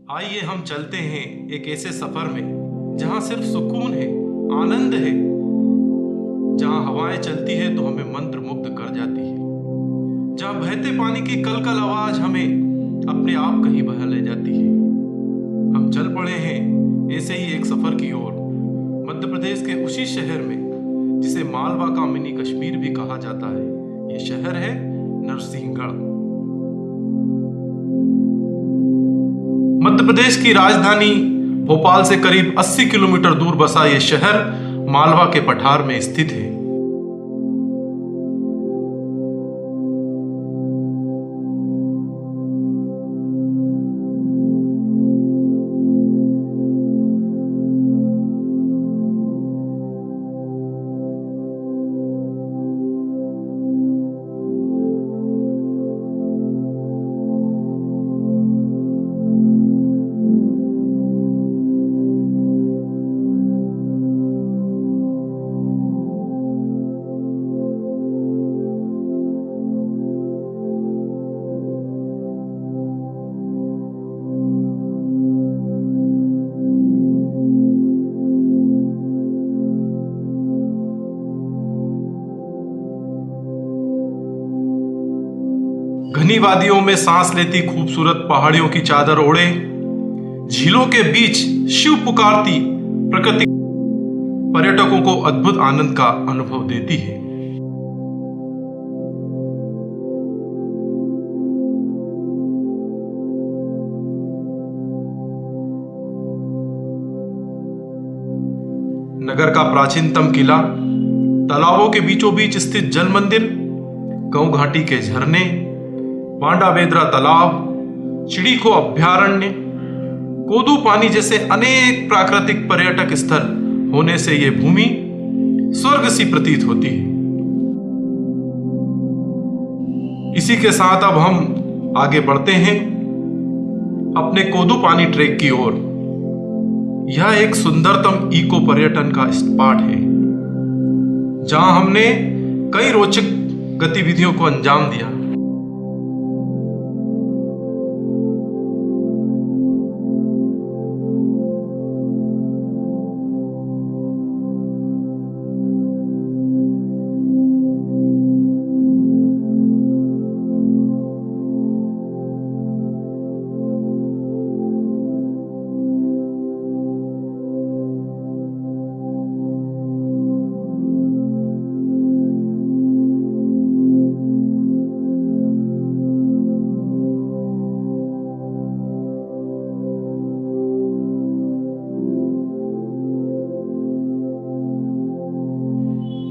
आइए हम चलते हैं एक ऐसे सफर में जहां सिर्फ सुकून है, आनंद है, जहां हवाएं चलती है तो हमें मंत्र मुग्ध कर जाती है, जहां बहते पानी की कलकल आवाज हमें अपने आप कहीं बहा ले जाती है। हम चल पड़े हैं ऐसे ही एक सफर की ओर, मध्य प्रदेश के उसी शहर में जिसे मालवा का मिनी कश्मीर भी कहा जाता है। ये शहर है नरसिंहगढ़। मध्य प्रदेश की राजधानी भोपाल से करीब 80 किलोमीटर दूर बसा ये शहर मालवा के पठार में स्थित है। घनी वादियों में सांस लेती खूबसूरत पहाड़ियों की चादर ओढ़े, झीलों के बीच शिव पुकारती प्रकृति पर्यटकों को अद्भुत आनंद का अनुभव देती है। नगर का प्राचीनतम किला, तालाबों के बीचों बीच स्थित जल मंदिर, गौ घाटी के झरने, पांडावेद्रा तालाब, चिड़ीखो अभ्यारण्य, कोदू पानी जैसे अनेक प्राकृतिक पर्यटक स्थल होने से यह भूमि स्वर्ग सी प्रतीत होती है। इसी के साथ अब हम आगे बढ़ते हैं अपने कोदू पानी ट्रेक की ओर। यह एक सुंदरतम इको पर्यटन का स्पॉट है जहां हमने कई रोचक गतिविधियों को अंजाम दिया।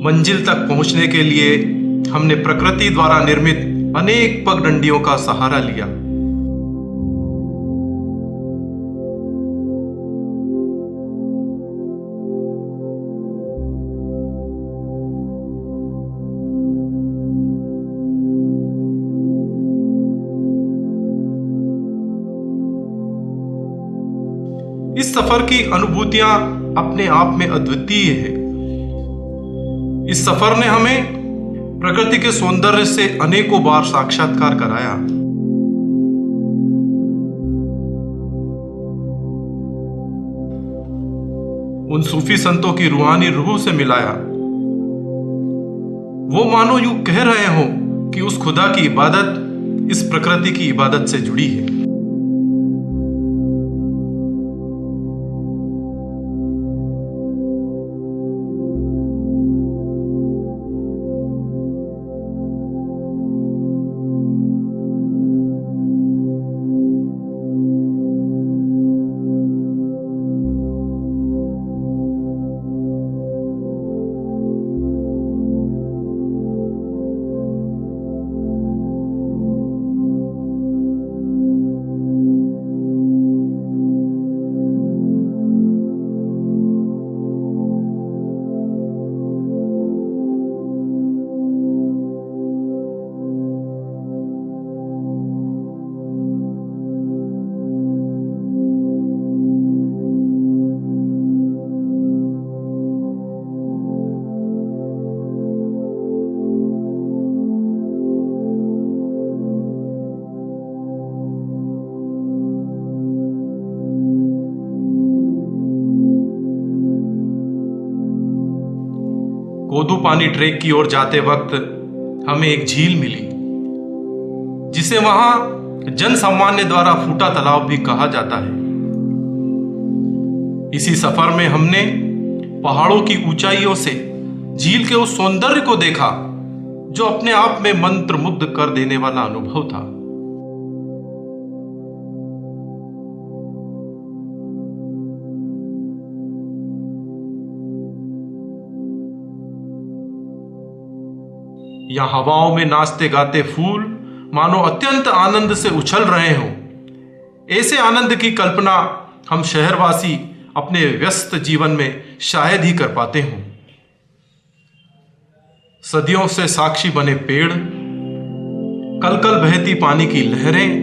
मंजिल तक पहुंचने के लिए हमने प्रकृति द्वारा निर्मित अनेक पगडंडियों का सहारा लिया। इस सफर की अनुभूतियां अपने आप में अद्वितीय है। इस सफर ने हमें प्रकृति के सौंदर्य से अनेकों बार साक्षात्कार कराया। उन सूफी संतों की रूहानी रूह से मिलाया। वो मानो यूं कह रहे हो कि उस खुदा की इबादत इस प्रकृति की इबादत से जुड़ी है। कोदू पानी ट्रेक की ओर जाते वक्त हमें एक झील मिली, जिसे वहां जन सामान्य द्वारा फूटा तालाब भी कहा जाता है। इसी सफर में हमने पहाड़ों की ऊंचाइयों से झील के उस सौंदर्य को देखा जो अपने आप में मंत्रमुग्ध कर देने वाला अनुभव था। या हवाओं में नाचते गाते फूल मानो अत्यंत आनंद से उछल रहे हों। ऐसे आनंद की कल्पना हम शहरवासी अपने व्यस्त जीवन में शायद ही कर पाते हों। सदियों से साक्षी बने पेड़, कल-कल बहती पानी की लहरें,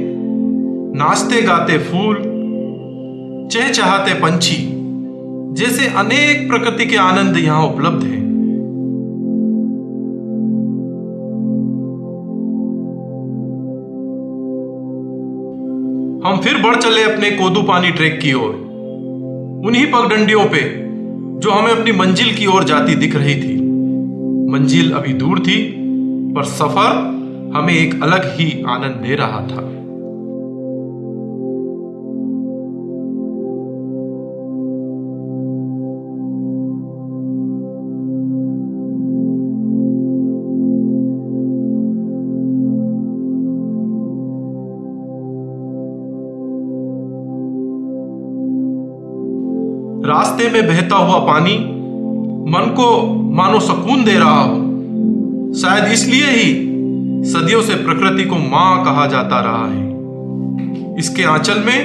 नाचते गाते फूल, चहचहाते पंछी जैसे अनेक प्रकृति के आनंद यहां उपलब्ध हैं। हम फिर बढ़ चले अपने कोदू पानी ट्रेक की ओर, उन्हीं पगडंडियों पे जो हमें अपनी मंजिल की ओर जाती दिख रही थी। मंजिल अभी दूर थी, पर सफर हमें एक अलग ही आनंद दे रहा था। रास्ते में बहता हुआ पानी मन को मानो सुकून दे रहा हो। शायद इसलिए ही सदियों से प्रकृति को मां कहा जाता रहा है। इसके आंचल में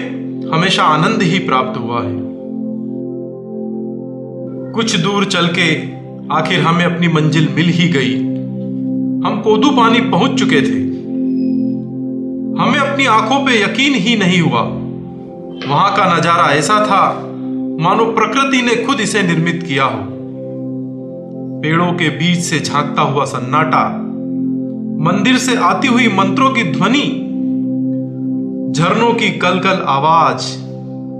हमेशा आनंद ही प्राप्त हुआ है। कुछ दूर चल के आखिर हमें अपनी मंजिल मिल ही गई। हम कोदू पानी पहुंच चुके थे। हमें अपनी आंखों पे यकीन ही नहीं हुआ। वहां का नजारा ऐसा था मानो प्रकृति ने खुद इसे निर्मित किया हो। पेड़ों के बीच से झांकता हुआ सन्नाटा, मंदिर से आती हुई मंत्रों की ध्वनि, झरनों की कलकल आवाज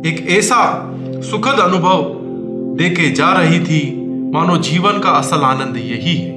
एक ऐसा सुखद अनुभव देके जा रही थी मानो जीवन का असल आनंद यही है।